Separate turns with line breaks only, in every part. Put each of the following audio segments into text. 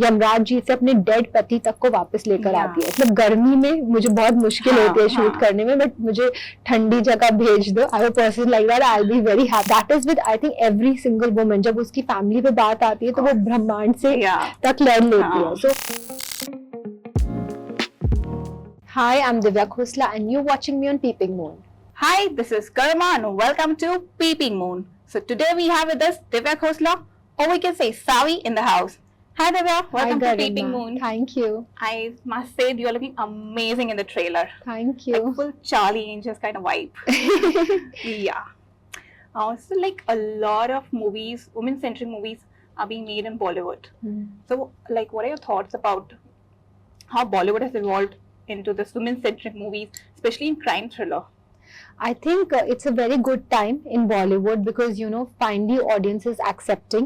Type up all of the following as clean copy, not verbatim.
यमराज जी से अपने डेड पति तक को वापस लेकर आती है। मतलब गर्मी में मुझे बहुत मुश्किल होती है शूट करने में, बट मुझे ठंडी जगह भेज दो, I am a person like that, I will be very happy. That is with I think every single woman. जब उसकी फैमिली पे बात आती है तो वो ब्रह्मांड से तक लड़ लेती है। सो Hi, I'm Divya Khosla and you're watching me on Peeping Moon.
Hi, this is Karma and welcome to Peeping Moon. So today we have with us Divya Khosla, or we can say Savi, in the house. Hi Divya, welcome to Peeping Moon.
Thank you.
I must say you're looking amazing in the trailer.
Thank you.
Like full Charlie Angels kind of vibe. Yeah. So like a lot of movies, women-centric movies are being made in Bollywood. So like what are your thoughts about how Bollywood has evolved into this women-centric movies, especially in crime thriller?
I think it's a very good time in Bollywood because, you know, finally audience is accepting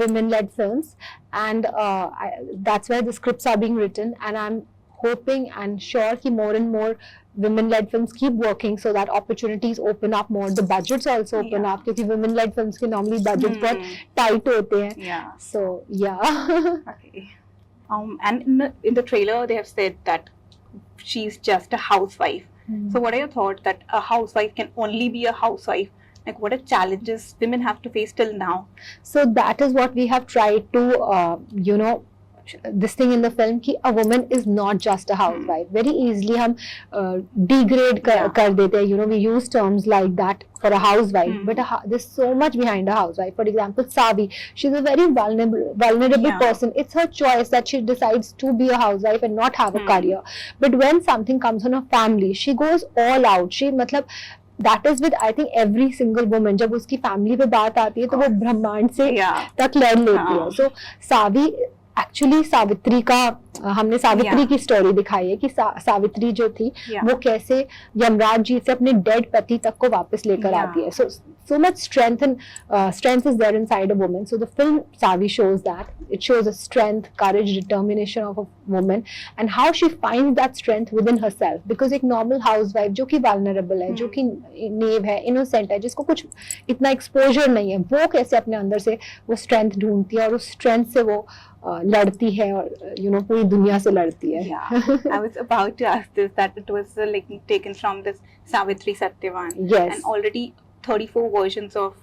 women-led films, and that's why the scripts are being written, and I'm hoping and sure that more and more women-led films keep working so that opportunities open up more, the budgets also open up, because women-led films के normally budgets बहुत tight होते हैं. So yeah.
Okay. And in the trailer they have said that she's just a housewife. So what are your thoughts that a housewife can only be a housewife? Like what are challenges women have to face till now?
So that is what we have tried to, you know, this thing in the film कि a woman is not just a housewife. Very easily हम degrade कर देते हैं. You know, we use terms like that for a housewife, but there's so much behind a housewife. For example, Savi, she's a very vulnerable person. It's her choice that she decides to be a housewife and not have a career. But when something comes on her family, she goes all out. She मतलब that is with I think every single woman. जब उसकी family पे बात आती है तो वो ब्रह्मांड से तक लड़ लेती है. So Savi एक्चुअली सावित्री का हमने सावित्री की स्टोरी दिखाई है कि सावित्री जो थी वो कैसे यमराज जी से अपने डेड पति तक को वापस लेकर आती है. So much strength is there inside a woman. So the film Savi shows that. It shows the strength, courage, determination of a woman and how she finds that strength within herself. Because एक normal housewife जो कि vulnerable है, जो कि naive है, innocent है, जिसको कुछ इतना exposure नहीं है, वो कैसे अपने अंदर से वो strength ढूंढती है और उस strength से वो लड़ती है और you know पूरी दुनिया से लड़ती है.
I was about to ask this, that it was like taken from this Savitri Satyavan.
Yes.
And already 34 versions of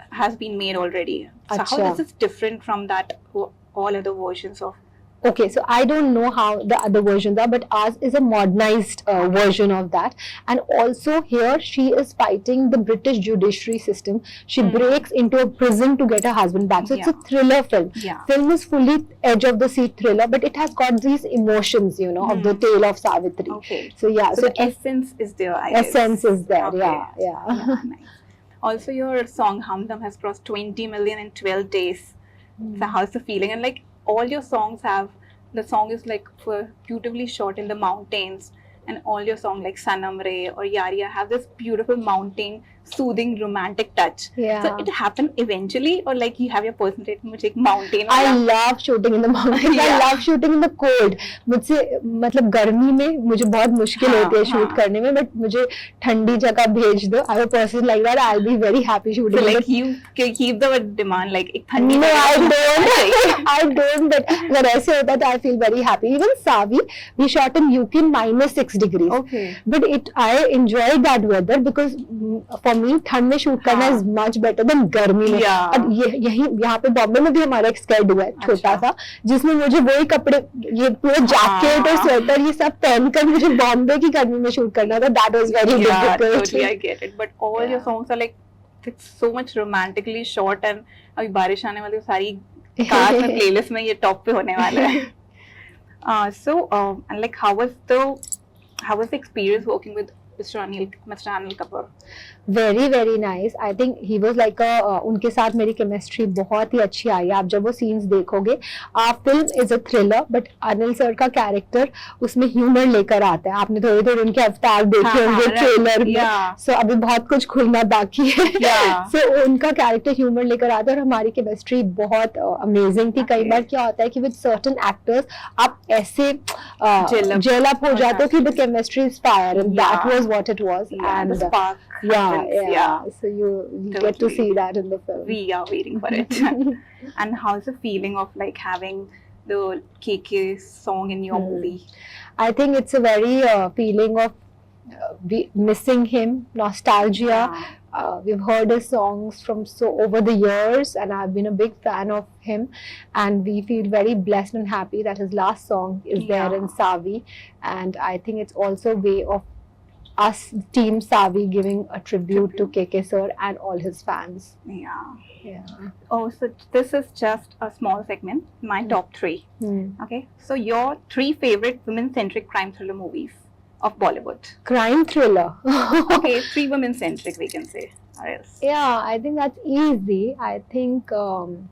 has been made already. So how this is different from that all other versions of?
Okay, so I don't know how the other versions are, but ours is a modernized version of that. And also here she is fighting the British judiciary system. She breaks into a prison to get her husband back. So it's a thriller film. Film is fully edge of the seat thriller, but it has got these emotions, you know, of the tale of Savitri.
Okay.
So yeah,
so the essence is there.
Essence is there. Okay. Yeah.
Nice. Also, your song Humdum has crossed 20 million in 12 days. So how's the feeling? And like all your songs have, the song is like beautifully shot in the mountains, and all your songs like Sanam Re or Yariya have this beautiful mountain, soothing, romantic touch. So it happened eventually, or like you have your personality मुझे mountain.
I love shooting in the mountains. I love shooting in the cold. मुझसे मतलब गर्मी में मुझे बहुत मुश्किल होती है शूट करने में, बट मुझे ठंडी जगह भेज दो. I am a person like that. I'll be very happy shooting.
So like you keep the demand like एक ठंडी.
No, I don't. But अगर ऐसे होता तो I feel very happy. Even Savi, we shot in UK -6 degrees.
Okay.
But I enjoyed that weather because for me ठंड में shoot करना is much better than गर्मी में. अब यहाँ पे बॉम्बे में भी हमारा एक स्क्वाड हुआ है छोटा सा, जिसमें मुझे वही कपड़े, ये पूरे जैकेट और स्वेटर ये सब पहनकर मुझे बॉम्बे की गर्मी में शूट करना था. That was very difficult.
Totally, I get it. But all your songs are like it's so much romantically short, and अभी बारिश आने वाली सारी कार में प्लेलिस्ट में ये टॉप पे होने वाला है. And like how was the experience working with Mr. Anil Kapoor?
Very very nice. I think he was like उनके साथ मेरी केमिस्ट्री बहुत ही अच्छी आई है. आप जब वो सीन्स देखोगे, film is a thriller but Anil sir का कैरेक्टर उसमें ह्यूमर लेकर आता है. आपने थोड़े थोड़े उनके अवतार देखे होंगे ट्रेलर में. सो अभी बहुत कुछ खुलना बाकी है. सो उनका कैरेक्टर ह्यूमर लेकर आता है और हमारी केमिस्ट्री बहुत अमेजिंग थी. कई बार क्या होता है कि विद सर्टेन एक्टर्स आप ऐसे जेल अप हो जाते हो कि the chemistry is fire, and that was what it was. And yeah. So you get to see that in the film.
We are waiting for it. And how's the feeling of like having the KK song in your movie?
I think it's a very feeling of missing him, nostalgia.
Yeah.
We've heard his songs from over the years, and I've been a big fan of him. And we feel very blessed and happy that his last song is there in
Yeah.
Savi. And I think it's also a way of us, Team Savi, giving a tribute to KK Sir and all his fans.
Yeah.
Yeah.
Oh, so this is just a small segment, my top 3. Okay, so your 3 favorite women-centric crime thriller movies of Bollywood.
Crime thriller.
Okay, 3 women-centric we can say, or else.
Yeah, I think that's easy. I think Tanu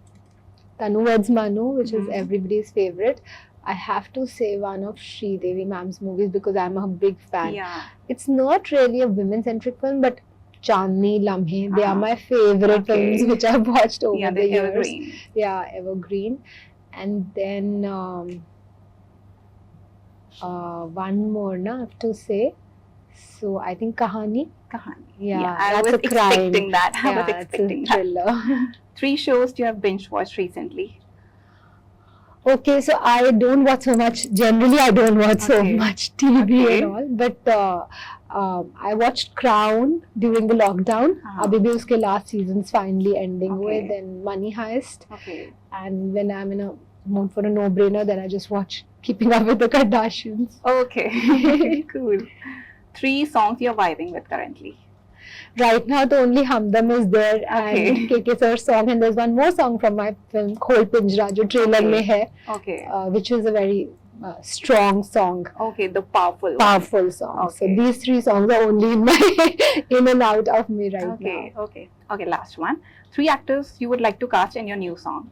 Weds Manu, which is everybody's favorite. I have to say one of Sri Devi ma'am's movies because I'm a big fan.
Yeah.
It's not really a women-centric film, but Chandni, Lamhe, they are my favorite
Okay.
films which I've watched over
Yeah,
the
they're
years.
evergreen.
Yeah, evergreen. And then one more, na, I have to say. So I think Kahani.
Kahani.
Yeah,
I
that's
was
a crime.
expecting that. I was
Yeah,
expecting
it's a
that.
thriller.
3 shows you have binge watched recently.
Okay, so I don't watch so much. Generally, I don't watch so
Okay.
much TV
Okay.
and all. But I watched Crown during the lockdown. Abhi bhi uske last season's finally ending
Okay.
with, and Money Heist.
Okay.
And when I'm in a mood for a no-brainer, then I just watch Keeping Up with the Kardashians.
Okay. Cool. 3 songs you're vibing with currently.
Right now, the only Hamdam is there
Okay.
and KK Sir's song, and there's one more song from my film Khol Pinjra, jo trailer
Okay.
mein hai,
Okay.
which is a very strong song.
Okay, the powerful one.
Powerful song.
Okay.
So these 3 songs are only in my in and out of me right
Okay,
now.
okay. Okay, last one. 3 actors you would like to cast in your new song.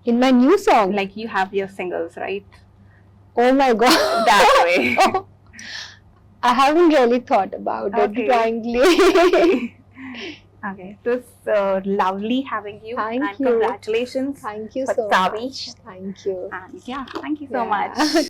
In my new song,
Like you have your singles, right?
oh my god,
That way.
I haven't really thought about
Okay.
it, frankly.
Okay, it was lovely having you.
Thank
and
you.
congratulations.
Thank you
For
so
Savi.
much. Thank you.
And yeah, thank you so
Yeah.
much.